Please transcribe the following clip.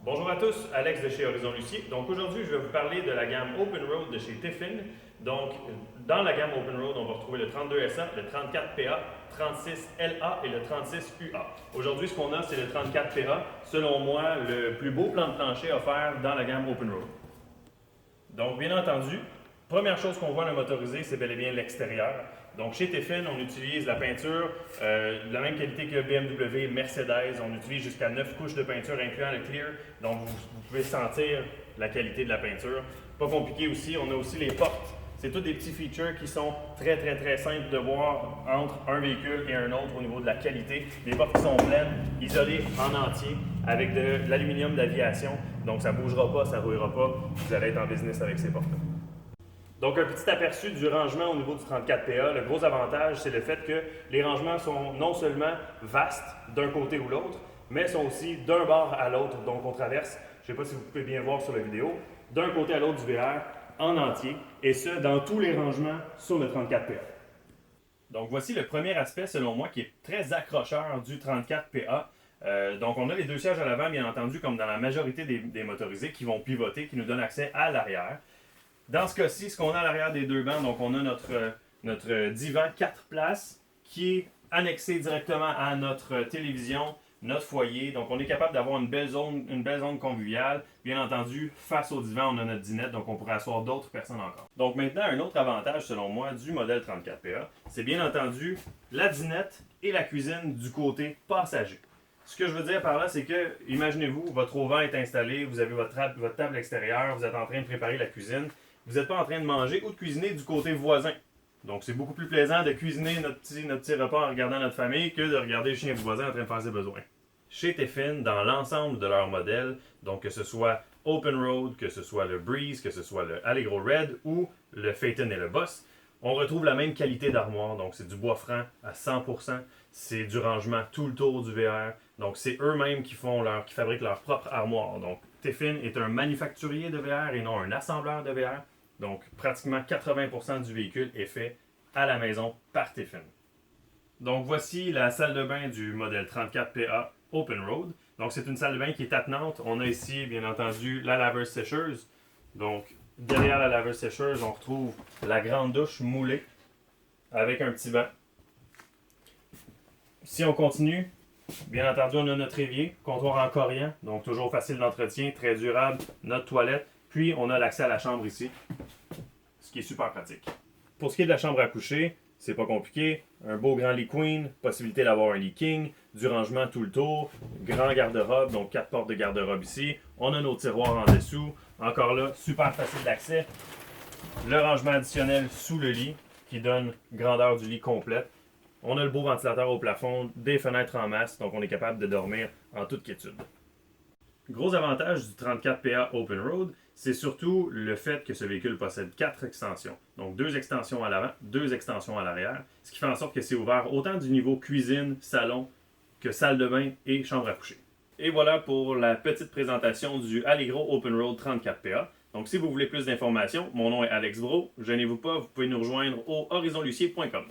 Bonjour à tous, Alex de chez Horizon Lucier. Donc aujourd'hui, je vais vous parler de la gamme Open Road de chez Tiffin. Donc dans la gamme Open Road, on va retrouver le 32SA, le 34PA, 36LA et le 36UA. Aujourd'hui, ce qu'on a, c'est le 34PA, selon moi, le plus beau plan de plancher offert dans la gamme Open Road. Donc bien entendu, première chose qu'on voit dans le motorisé, c'est bel et bien l'extérieur. Donc chez Tiffin, on utilise la peinture de la même qualité que BMW, Mercedes. On utilise jusqu'à 9 couches de peinture incluant le clear. Donc vous pouvez sentir la qualité de la peinture. Pas compliqué aussi, on a aussi les portes. C'est tous des petits features qui sont très simples de voir entre un véhicule et un autre au niveau de la qualité. Des portes qui sont pleines, isolées en entier, avec de l'aluminium d'aviation. Donc ça ne bougera pas, ça ne rouillera pas. Vous allez être en business avec ces portes-là. Donc, un petit aperçu du rangement au niveau du 34PA. Le gros avantage, c'est le fait que les rangements sont non seulement vastes d'un côté ou l'autre, mais sont aussi d'un bord à l'autre. Donc, on traverse, je ne sais pas si vous pouvez bien voir sur la vidéo, d'un côté à l'autre du VR en entier, et ce, dans tous les rangements sur le 34PA. Donc, voici le premier aspect, selon moi, qui est très accrocheur du 34PA. Donc, on a les deux sièges à l'avant, bien entendu, comme dans la majorité des motorisés, qui vont pivoter, qui nous donnent accès à l'arrière. Dans ce cas-ci, ce qu'on a à l'arrière des deux bancs, donc on a notre divan 4 places qui est annexé directement à notre télévision, notre foyer. Donc on est capable d'avoir une belle zone conviviale. Bien entendu, face au divan, on a notre dinette, donc on pourrait asseoir d'autres personnes encore. Donc maintenant, un autre avantage selon moi du modèle 34PA, c'est bien entendu la dinette et la cuisine du côté passager. Ce que je veux dire par là, c'est que, imaginez-vous, votre auvent est installé, vous avez votre table extérieure, vous êtes en train de préparer la cuisine. Vous n'êtes pas en train de manger ou de cuisiner du côté voisin. Donc, c'est beaucoup plus plaisant de cuisiner notre petit repas en regardant notre famille que de regarder le chien du voisin en train de faire ses besoins. Chez Tiffin, dans l'ensemble de leurs modèles, donc que ce soit Open Road, que ce soit le Breeze, que ce soit le Allegro Red ou le Phaeton et le Boss, on retrouve la même qualité d'armoire. Donc, c'est du bois franc à 100%. C'est du rangement tout le tour du VR. Donc, c'est eux-mêmes qui fabriquent leur propre armoire. Donc, Tiffin est un manufacturier de VR et non un assembleur de VR. Donc, pratiquement 80% du véhicule est fait à la maison par Tiffin. Donc, voici la salle de bain du modèle 34PA Open Road. Donc, c'est une salle de bain qui est attenante. On a ici, bien entendu, la laveuse sécheuse. Donc, derrière la laveuse sécheuse, on retrouve la grande douche moulée avec un petit banc. Si on continue, bien entendu, on a notre évier, comptoir en corian, donc toujours facile d'entretien, très durable, notre toilette. Puis, on a l'accès à la chambre ici, ce qui est super pratique. Pour ce qui est de la chambre à coucher, c'est pas compliqué. Un beau grand lit queen, possibilité d'avoir un lit king, du rangement tout le tour, grand garde-robe, donc 4 portes de garde-robe ici. On a nos tiroirs en dessous. Encore là, super facile d'accès. Le rangement additionnel sous le lit, qui donne grandeur du lit complète. On a le beau ventilateur au plafond, des fenêtres en masse, donc on est capable de dormir en toute quiétude. Gros avantage du 34PA Open Road, c'est surtout le fait que ce véhicule possède 4 extensions. Donc 2 extensions à l'avant, 2 extensions à l'arrière, ce qui fait en sorte que c'est ouvert autant du niveau cuisine, salon, que salle de bain et chambre à coucher. Et voilà pour la petite présentation du Allegro Open Road 34PA. Donc si vous voulez plus d'informations, mon nom est Alex Bro, gênez-vous pas, vous pouvez nous rejoindre au horizonlucier.com.